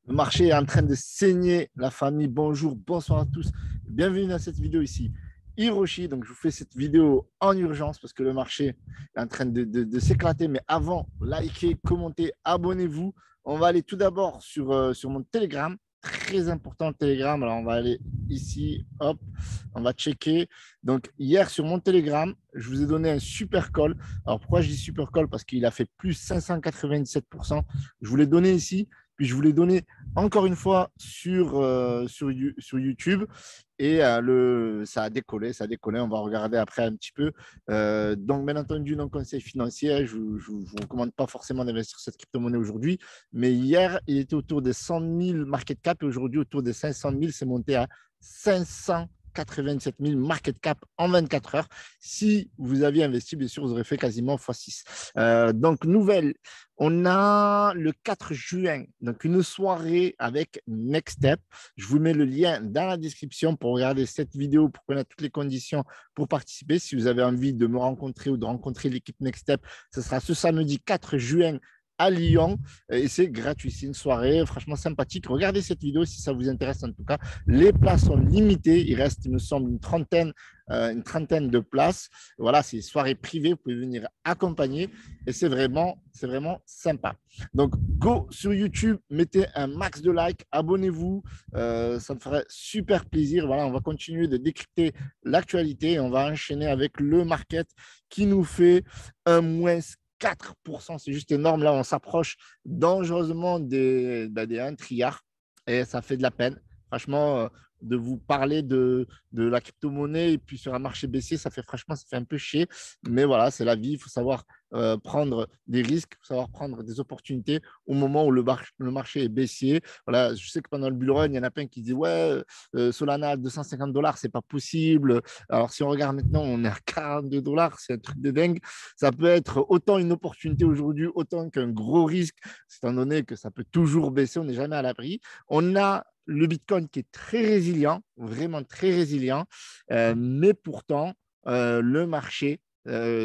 Le marché est en train de saigner, la famille. Bonjour, bonsoir à tous. Bienvenue dans cette vidéo ici. Hiroshi, donc je vous fais cette vidéo en urgence parce que le marché est en train de s'éclater. Mais avant, likez, commentez, abonnez-vous. On va aller tout d'abord sur mon Telegram. Très important le Telegram. Alors, on va aller ici, hop, on va checker. Donc, hier sur mon Telegram, je vous ai donné un super call. Alors, pourquoi je dis super call? Parce qu'il a fait plus 597%. Je vous l'ai donné ici. Puis je vous l'ai donné encore une fois sur YouTube et ça a décollé, ça a décollé. On va regarder après un petit peu. Donc, bien entendu, non conseil financier, je ne vous recommande pas forcément d'investir sur cette crypto-monnaie aujourd'hui. Mais hier, il était autour des 100 000 market cap et aujourd'hui, autour des 500 000, c'est monté à 587 000 market cap en 24 heures. Si vous aviez investi, bien sûr, vous aurez fait quasiment x6. Donc, nouvelle, on a le 4 juin, donc une soirée avec Next Step. Je vous mets le lien dans la description pour regarder cette vidéo, pour connaître toutes les conditions pour participer. Si vous avez envie de me rencontrer ou de rencontrer l'équipe Next Step, ce sera ce samedi 4 juin à Lyon et c'est gratuit. C'est une soirée franchement sympathique. Regardez cette vidéo si ça vous intéresse en tout cas. Les places sont limitées. Il reste, il me semble, une trentaine de places. Voilà, c'est une soirée privée. Vous pouvez venir accompagner et c'est vraiment sympa. Donc, go sur YouTube, mettez un max de likes, abonnez-vous. Ça me ferait super plaisir. Voilà, on va continuer de décrypter l'actualité et on va enchaîner avec le market qui nous fait un moins 4%. C'est juste énorme. Là, on s'approche dangereusement des 1 trilliard et ça fait de la peine. Franchement, de vous parler de la crypto-monnaie et puis sur un marché baissier, franchement, ça fait un peu chier. Mais voilà, c'est la vie. Il faut savoir prendre des risques, il faut savoir prendre des opportunités au moment où le marché est baissier. Voilà, je sais que pendant le bull run, il y en a plein qui disent ouais, Solana à 250 $, c'est pas possible. Alors, si on regarde maintenant, on est à 42 $, c'est un truc de dingue. Ça peut être autant une opportunité aujourd'hui, autant qu'un gros risque, étant donné que ça peut toujours baisser, on n'est jamais à l'abri. On a le Bitcoin qui est très résilient, vraiment très résilient, mais pourtant, le marché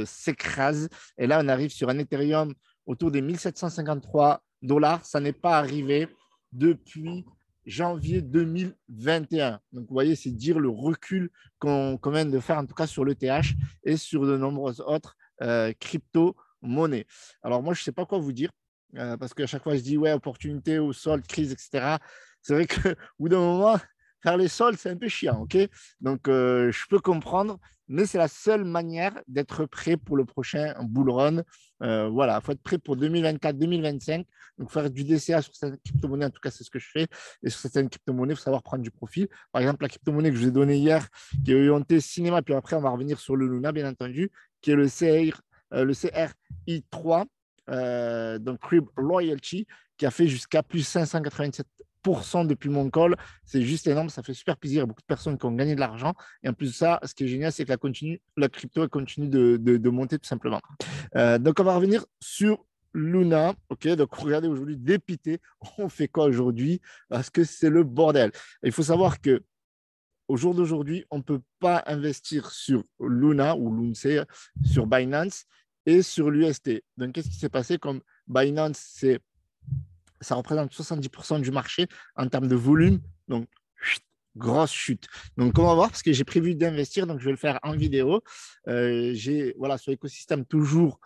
s'écrase. Et là, on arrive sur un Ethereum autour des 1753 $. Ça n'est pas arrivé depuis janvier 2021. Donc, vous voyez, c'est dire le recul qu'on vient de faire, en tout cas sur l'ETH et sur de nombreuses autres crypto-monnaies. Alors, moi, je ne sais pas quoi vous dire parce qu'à chaque fois, je dis ouais, opportunité au sol, crise, etc. C'est vrai qu'au bout d'un moment, faire les soldes, c'est un peu chiant, ok? Donc, je peux comprendre, mais c'est la seule manière d'être prêt pour le prochain bull run. Voilà, il faut être prêt pour 2024-2025. Donc, faire du DCA sur certaines crypto-monnaies, en tout cas, c'est ce que je fais. Et sur certaines crypto-monnaies, il faut savoir prendre du profil. Par exemple, la crypto-monnaie que je vous ai donnée hier, qui est orientée cinéma, puis après, on va revenir sur le Luna, bien entendu, qui est le CRI3, donc Crib Loyalty, qui a fait jusqu'à plus 587% depuis mon call. C'est juste énorme, ça fait super plaisir. Il y a beaucoup de personnes qui ont gagné de l'argent. Et en plus de ça, ce qui est génial, c'est que la crypto elle continue de monter tout simplement. Donc, on va revenir sur Luna. OK, donc regardez aujourd'hui, dépité. On fait quoi aujourd'hui? Parce que c'est le bordel. Il faut savoir que au jour d'aujourd'hui, on ne peut pas investir sur Luna ou Lunce, sur Binance et sur l'UST. Donc, qu'est-ce qui s'est passé? Comme Binance, ça représente 70% du marché en termes de volume. Donc, grosse chute. Donc, on va voir parce que j'ai prévu d'investir, donc je vais le faire en vidéo. J'ai voilà, sur l'écosystème toujours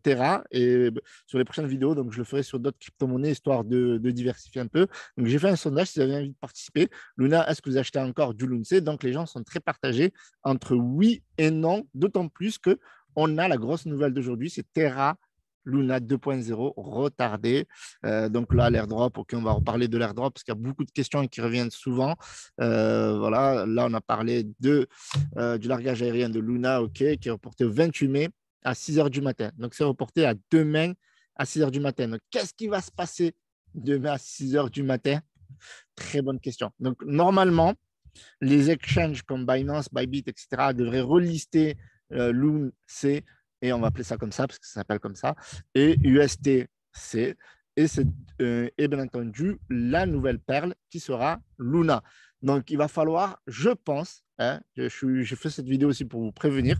Terra et sur les prochaines vidéos, donc je le ferai sur d'autres crypto-monnaies histoire de diversifier un peu. Donc, j'ai fait un sondage si vous avez envie de participer. Luna, est-ce que vous achetez encore du Lunce? Donc, les gens sont très partagés entre oui et non, d'autant plus que on a la grosse nouvelle d'aujourd'hui, c'est Terra Luna 2.0 retardé. Donc là, l'airdrop, ok, on va reparler de l'airdrop parce qu'il y a beaucoup de questions qui reviennent souvent. Voilà, là, on a parlé du largage aérien de Luna, ok, qui est reporté au 28 mai à 6 h du matin. Donc, c'est reporté à demain à 6 h du matin. Donc, qu'est-ce qui va se passer demain à 6 h du matin? Très bonne question. Donc, normalement, les exchanges comme Binance, Bybit, etc., devraient relister Loon C, et on va appeler ça comme ça parce que ça s'appelle comme ça, et USTC. Et bien entendu, la nouvelle perle qui sera Luna. Donc, il va falloir, je pense, je fais cette vidéo aussi pour vous prévenir,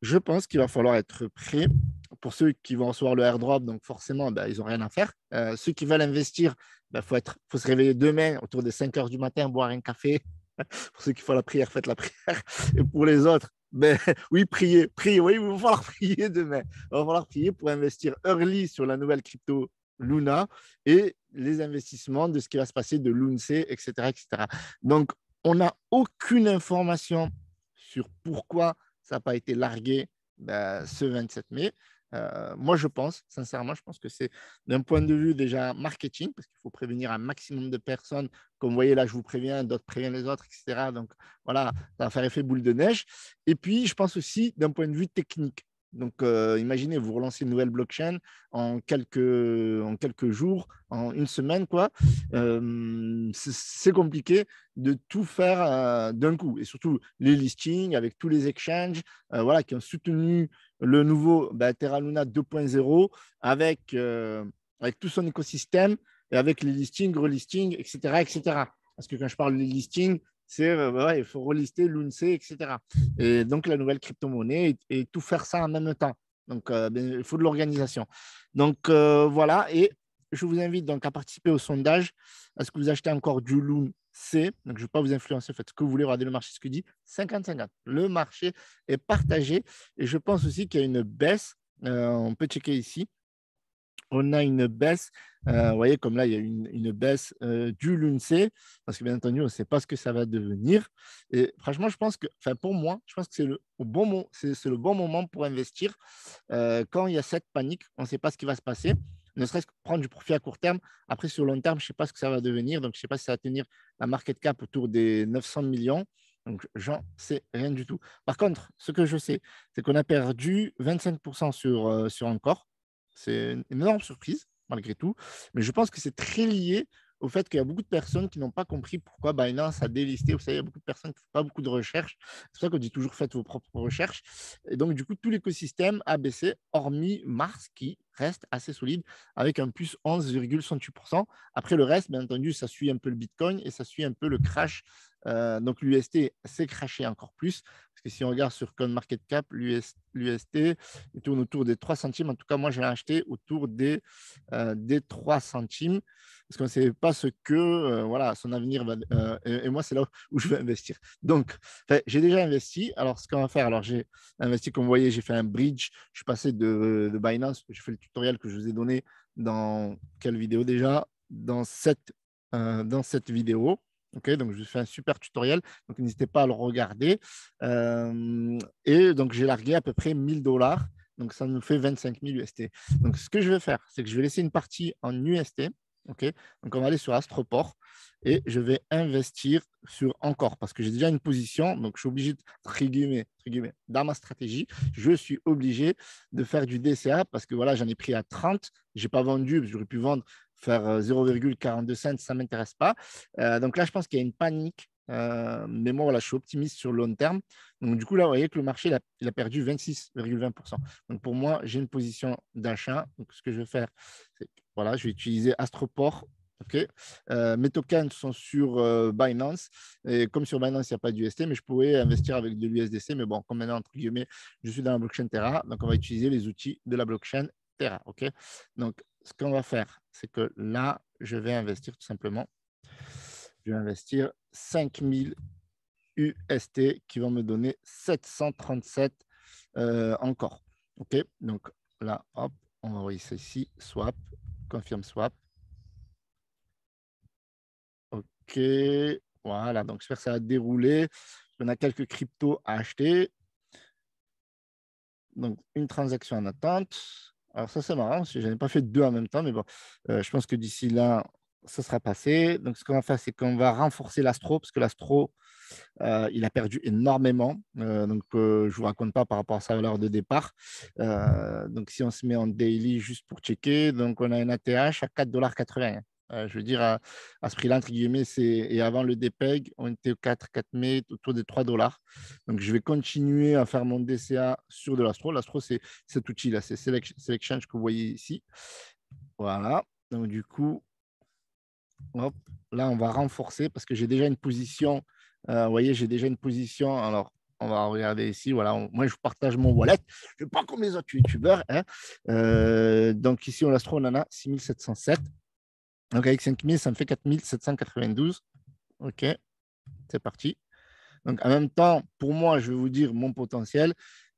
je pense qu'il va falloir être prêt pour ceux qui vont recevoir le airdrop, donc forcément, ben, ils n'ont rien à faire. Ceux qui veulent investir, il faut se réveiller demain autour des 5 heures du matin, boire un café. Pour ceux qui font la prière, faites la prière. Et pour les autres, ben, oui, priez, priez. Oui, il va falloir prier demain. Il va falloir prier pour investir early sur la nouvelle crypto Luna et les investissements de ce qui va se passer de Lunce, etc., etc. Donc, on n'a aucune information sur pourquoi ça n'a pas été largué ce 27 mai. Moi, sincèrement, je pense que c'est d'un point de vue déjà marketing, parce qu'il faut prévenir un maximum de personnes. Comme vous voyez là, je vous préviens, d'autres préviennent les autres, etc. Donc voilà, ça va faire effet boule de neige. Et puis, je pense aussi d'un point de vue technique. Donc, imaginez, vous relancez une nouvelle blockchain en quelques jours, en une semaine, quoi. C'est compliqué de tout faire d'un coup. Et surtout, les listings avec tous les exchanges voilà, qui ont soutenu le nouveau Terra Luna 2.0 avec tout son écosystème et avec les listings, relistings, etc., etc. Parce que quand je parle des listings, c'est ouais, il faut relister l'UNC, etc. Et donc la nouvelle crypto-monnaie et tout faire ça en même temps. Donc il faut de l'organisation. Donc voilà, et je vous invite donc à participer au sondage. Est-ce que vous achetez encore du Loon C? Donc je ne vais pas vous influencer, faites ce que vous voulez, regardez le marché, ce que dit 50-50. Le marché est partagé et je pense aussi qu'il y a une baisse. On peut checker ici. On a une baisse, vous voyez, comme là, il y a une baisse du LUNC, parce que bien entendu, on ne sait pas ce que ça va devenir. Et franchement, je pense que, pour moi, je pense que c'est le bon moment pour investir. Quand il y a cette panique, on ne sait pas ce qui va se passer, ne serait-ce que prendre du profit à court terme. Après, sur long terme, je ne sais pas ce que ça va devenir. Donc, je ne sais pas si ça va tenir la market cap autour des 900 millions. Donc, j'en sais rien du tout. Par contre, ce que je sais, c'est qu'on a perdu 25% sur Encore. C'est une énorme surprise, malgré tout. Mais je pense que c'est très lié au fait qu'il y a beaucoup de personnes qui n'ont pas compris pourquoi Binance a délisté. Vous savez, il y a beaucoup de personnes qui ne font pas beaucoup de recherches. C'est pour ça qu'on dit toujours faites vos propres recherches. Et donc, du coup, tout l'écosystème a baissé, hormis Mars, qui reste assez solide, avec un plus 11,68%. Après, le reste, bien entendu, ça suit un peu le Bitcoin et ça suit un peu le crash. Donc, l'UST s'est crashé encore plus. Parce que si on regarde sur CoinMarketCap, l'UST il tourne autour des 3 centimes. En tout cas, moi, je l'ai acheté autour des 3 centimes parce qu'on ne sait pas ce que voilà, son avenir va. Et moi, c'est là où je vais investir. Donc, j'ai déjà investi. Alors, ce qu'on va faire, alors j'ai investi, comme vous voyez, j'ai fait un bridge. Je suis passé de Binance. J'ai fait le tutoriel que je vous ai donné dans quelle vidéo déjà? Dans cette vidéo. Ok, donc je vous fais un super tutoriel. Donc, n'hésitez pas à le regarder. Et donc, j'ai largué à peu près 1000 $. Donc, ça nous fait 25 000 UST. Donc, ce que je vais faire, c'est que je vais laisser une partie en UST. OK, donc, on va aller sur Astroport et je vais investir sur Encore parce que j'ai déjà une position. Donc, je suis obligé, entre guillemets, dans ma stratégie, je suis obligé de faire du DCA parce que voilà, j'en ai pris à 30. Je n'ai pas vendu, j'aurais pu vendre, faire 0,42 cents, ça ne m'intéresse pas. Donc là, je pense qu'il y a une panique. Mais moi, voilà, je suis optimiste sur le long terme. Donc, du coup, là, vous voyez que le marché, il a perdu 26,20%. Donc, pour moi, j'ai une position d'achat. Donc, ce que je vais faire, c'est voilà, je vais utiliser Astroport. OK. Mes tokens sont sur Binance. Et comme sur Binance, il n'y a pas d'UST, mais je pourrais investir avec de l'USDC. Mais bon, comme maintenant, entre guillemets, je suis dans la blockchain Terra. Donc, on va utiliser les outils de la blockchain Terra. OK. Donc, ce qu'on va faire, c'est que là, je vais investir tout simplement. Je vais investir 5000 UST qui vont me donner 737 encore. OK, donc là, hop, on va envoyer ça ici, swap, confirme swap. OK, voilà, donc j'espère que ça va dérouler. On a quelques cryptos à acheter. Donc, une transaction en attente. Alors, ça, c'est marrant, parce que je n'ai pas fait deux en même temps, mais bon, je pense que d'ici là, ça sera passé. Donc, ce qu'on va faire, c'est qu'on va renforcer l'astro, parce que l'astro, il a perdu énormément. Donc, je ne vous raconte pas par rapport à sa valeur de départ. Donc, si on se met en daily juste pour checker, donc on a un ATH à 4,80 $. Je veux dire, à ce prix-là, entre guillemets, et avant le DPEG, on était au 4 mai, autour des 3 $. Donc, je vais continuer à faire mon DCA sur de l'Astro. L'Astro, c'est cet outil-là, c'est l'exchange que vous voyez ici. Voilà. Donc, du coup, hop, là, on va renforcer parce que j'ai déjà une position. Vous voyez, j'ai déjà une position. Alors, On va regarder ici. Voilà, moi, je partage mon wallet. Je ne vais pas comme les autres youtubeurs. Hein. Donc, ici, on l'astro, on en a 6707. Donc, avec 5000, ça me fait 4792. OK, c'est parti. Donc, en même temps, pour moi, je vais vous dire mon potentiel.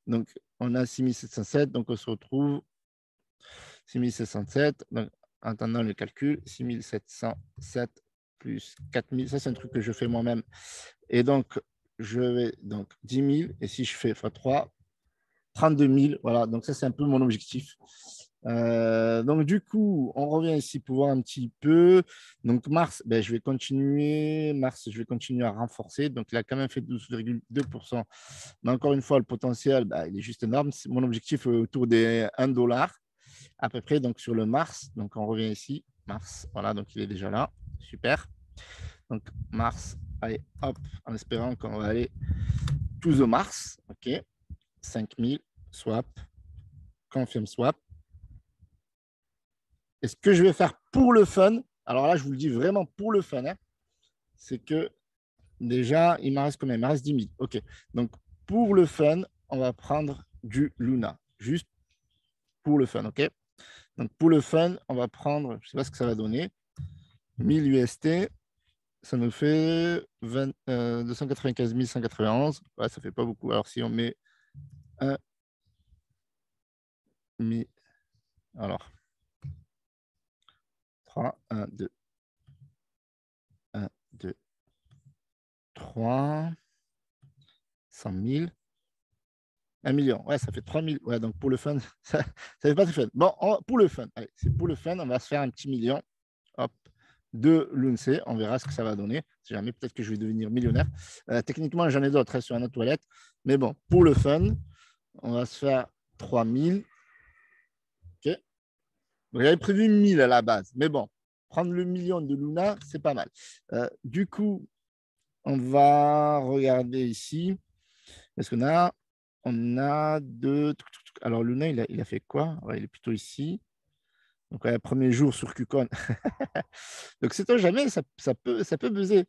Donc, on a 6707. Donc, on se retrouve 6707. Donc, en attendant le calcul, 6707 plus 4000. Ça, c'est un truc que je fais moi-même. Et donc, je vais donc 10 000. Et si je fais x3, 32 000. Voilà, donc ça, c'est un peu mon objectif. Donc, du coup, on revient ici pour voir un petit peu. Donc, Mars, ben, je vais continuer. Mars, je vais continuer à renforcer. Donc, il a quand même fait 12,2%. Mais encore une fois, le potentiel, ben, il est juste énorme. Mon objectif est autour des 1 dollar à peu près. Donc, sur le Mars. Donc, on revient ici. Mars, voilà, donc il est déjà là. Super. Donc, Mars, allez, hop, en espérant qu'on va aller to the Mars. OK. 5000, swap, confirm swap. Et ce que je vais faire pour le fun, alors là, je vous le dis vraiment pour le fun, hein, c'est que déjà, il m'en reste combien? Il m'en reste 10 000. OK. Donc, pour le fun, on va prendre du Luna. Juste pour le fun. OK. Donc, pour le fun, on va prendre, je ne sais pas ce que ça va donner, 1000 UST. Ça nous fait 295 191. Ouais, ça ne fait pas beaucoup. Alors, si on met 1 mi, alors 3, 1, 2, 1, 2, 3, 100 000, 1 million. Ouais, ça fait 3 000. Ouais, donc pour le fun, ça ne fait pas très fun. Bon, pour le fun, allez, c'est pour le fun, on va se faire un petit million. Hop, de l'UNC. On verra ce que ça va donner. Si jamais, peut-être que je vais devenir millionnaire. Techniquement, j'en ai d'autres hein, sur un autre toilette. Mais bon, pour le fun, on va se faire 3 000. OK. Donc, j'avais prévu 1000 à la base. Mais bon, prendre le million de Luna, c'est pas mal. Du coup, on va regarder ici. Est-ce qu'on a? On a deux. Alors, Luna, il a fait quoi? Ouais, il est plutôt ici. Donc, premier jour sur KuCoin. Donc, c'est toi jamais, ça peut buzzer.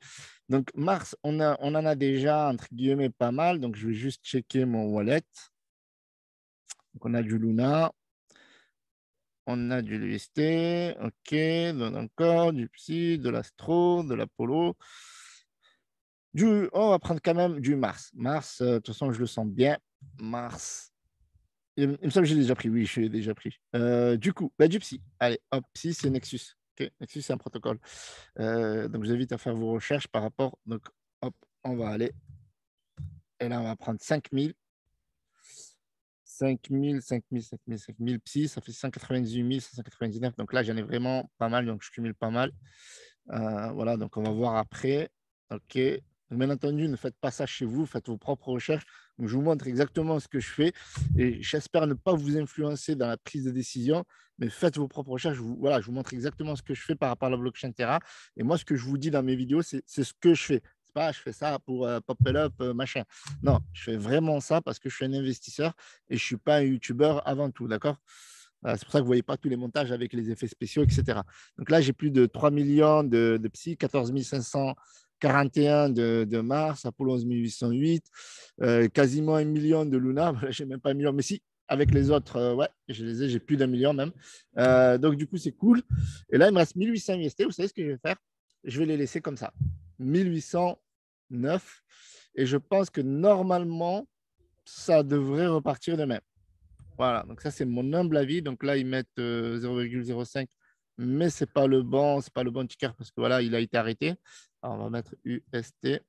Donc, Mars, on en a déjà, entre guillemets, pas mal. Donc, je vais juste checker mon wallet. Donc, on a du Luna. On a du LUST. OK. Donc, encore du Psy, de l'Astro, de l'Apollo. On va prendre quand même du Mars. Mars, de toute façon, je le sens bien. Mars. Il me semble que j'ai déjà pris. Oui, je l'ai déjà pris. Du coup, du Psy. Allez, hop, Psy, c'est Nexus. OK. Nexus, c'est un protocole. Donc, je vous invite à faire vos recherches par rapport. Donc, hop, on va aller. Et là, on va prendre 5000. 5000, 5000, 5000, 5000 Psy, ça fait 198 599. Donc là, j'en ai vraiment pas mal. Donc, je cumule pas mal. Voilà, donc on va voir après. OK. Donc, bien entendu, ne faites pas ça chez vous, faites vos propres recherches. Donc, je vous montre exactement ce que je fais et j'espère ne pas vous influencer dans la prise de décision, mais faites vos propres recherches. Voilà, je vous montre exactement ce que je fais par rapport à la blockchain Terra. Et moi, ce que je vous dis dans mes vidéos, c'est ce que je fais. C'est pas je fais ça pour pop it up, machin. Non, je fais vraiment ça parce que je suis un investisseur et je ne suis pas un YouTuber avant tout, d'accord? C'est pour ça que vous ne voyez pas tous les montages avec les effets spéciaux, etc. Donc là, j'ai plus de 3 millions de Psy, 14 541 de Mars, Apollo 11 808, quasiment 1 million de Luna. Je n'ai même pas 1 million, mais si, avec les autres, ouais, je les ai, j'ai plus d'1 million même. Donc du coup, c'est cool. Et là, il me reste 1800 UST. Vous savez ce que je vais faire? Je vais les laisser comme ça. 1809. Et je pense que normalement, ça devrait repartir de même. Voilà, donc ça c'est mon humble avis. Donc là, ils mettent 0,05, mais c'est pas le bon ticker parce que voilà, il a été arrêté. Alors, on va mettre UST.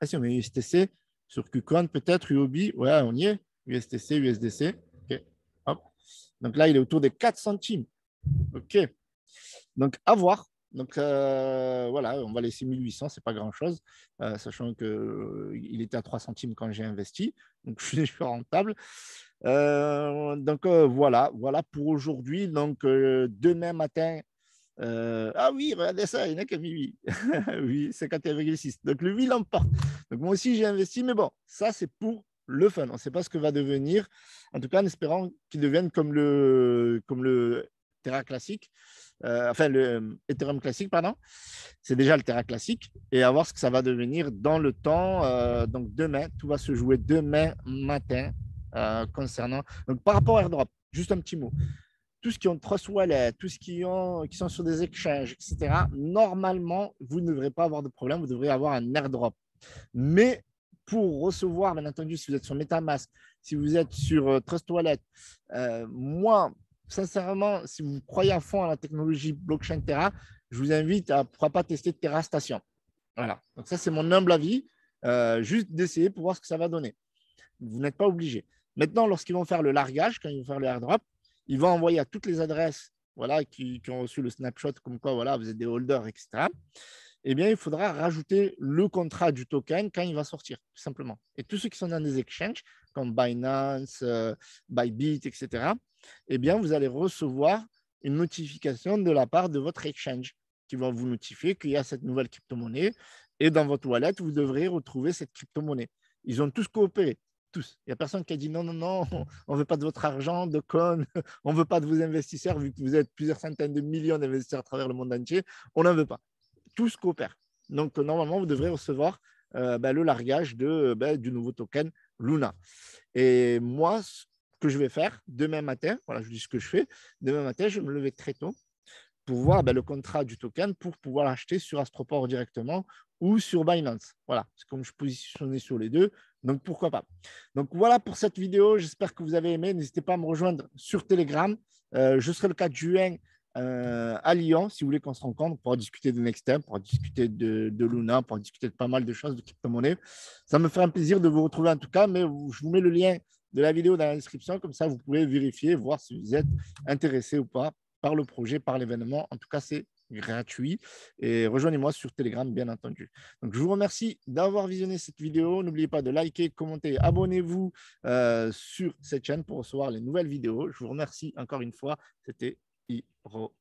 Ah si, on met USTC sur KuCoin, peut-être UOB. Ouais, on y est. USTC, USDC. OK. Hop. Donc là, il est autour des 4 centimes. OK. Donc, à voir. Donc, voilà, on va laisser 1800, c'est pas grand-chose, sachant qu'il était à 3 centimes quand j'ai investi. Donc, je suis rentable. Donc, voilà pour aujourd'hui. Donc, demain matin, ah oui, regardez ça, il n'y en a qu'à minuit. Oui, 51,6. Donc, le 8 l'emporte. Donc, moi aussi, j'ai investi, mais bon, ça, c'est pour le fun. On ne sait pas ce que va devenir. En tout cas, en espérant qu'il devienne comme le Terra classique. enfin le Ethereum classique, pardon. C'est déjà le Terra classique et à voir ce que ça va devenir dans le temps. Donc demain, tout va se jouer demain matin concernant. Donc par rapport à airdrop, juste un petit mot. Tout ce qui ont Trust Wallet, tout ce qui sont sur des exchanges, etc., normalement, vous ne devrez pas avoir de problème, vous devrez avoir un airdrop. Mais pour recevoir, bien entendu, si vous êtes sur MetaMask, si vous êtes sur Trust Wallet, moi, sincèrement, si vous croyez à fond à la technologie blockchain Terra, je vous invite à pourquoi pas tester Terra Station. Voilà. Donc ça, c'est mon humble avis, juste d'essayer pour voir ce que ça va donner. Vous n'êtes pas obligé. Maintenant, lorsqu'ils vont faire le largage, quand ils vont faire le airdrop, ils vont envoyer à toutes les adresses voilà, qui ont reçu le snapshot comme quoi voilà, vous êtes des holders, etc. Eh bien, il faudra rajouter le contrat du token quand il va sortir, tout simplement. Et tous ceux qui sont dans des exchanges, comme Binance, Bybit, etc., eh bien, vous allez recevoir une notification de la part de votre exchange qui va vous notifier qu'il y a cette nouvelle crypto-monnaie. Et dans votre wallet, vous devrez retrouver cette crypto-monnaie. Ils ont tous coopéré. Tous. Il n'y a personne qui a dit non, non, non, on ne veut pas de votre argent, de con, on ne veut pas de vos investisseurs, vu que vous êtes plusieurs centaines de millions d'investisseurs à travers le monde entier, on n'en veut pas. Tous coopèrent. Donc, normalement, vous devrez recevoir le largage du nouveau token Luna. Et moi, ce que je vais faire demain matin, voilà, je dis ce que je fais, demain matin, je vais me lever très tôt pour voir le contrat du token pour pouvoir l'acheter sur Astroport directement ou sur Binance. Voilà, c'est comme je suis positionné sur les deux, donc pourquoi pas. Donc voilà pour cette vidéo, j'espère que vous avez aimé. N'hésitez pas à me rejoindre sur Telegram. Je serai le 4 juin à Lyon, si vous voulez qu'on se rencontre pour discuter de Next Step, pour discuter de Luna, pour discuter de pas mal de choses de crypto-monnaie. Ça me ferait un plaisir de vous retrouver en tout cas, mais je vous mets le lien de la vidéo dans la description, comme ça vous pouvez vérifier, voir si vous êtes intéressé ou pas par le projet, par l'événement. En tout cas, c'est gratuit. Et rejoignez-moi sur Telegram, bien entendu. Donc, je vous remercie d'avoir visionné cette vidéo. N'oubliez pas de liker, commenter, abonnez-vous sur cette chaîne pour recevoir les nouvelles vidéos. Je vous remercie encore une fois. C'était Hiroshi.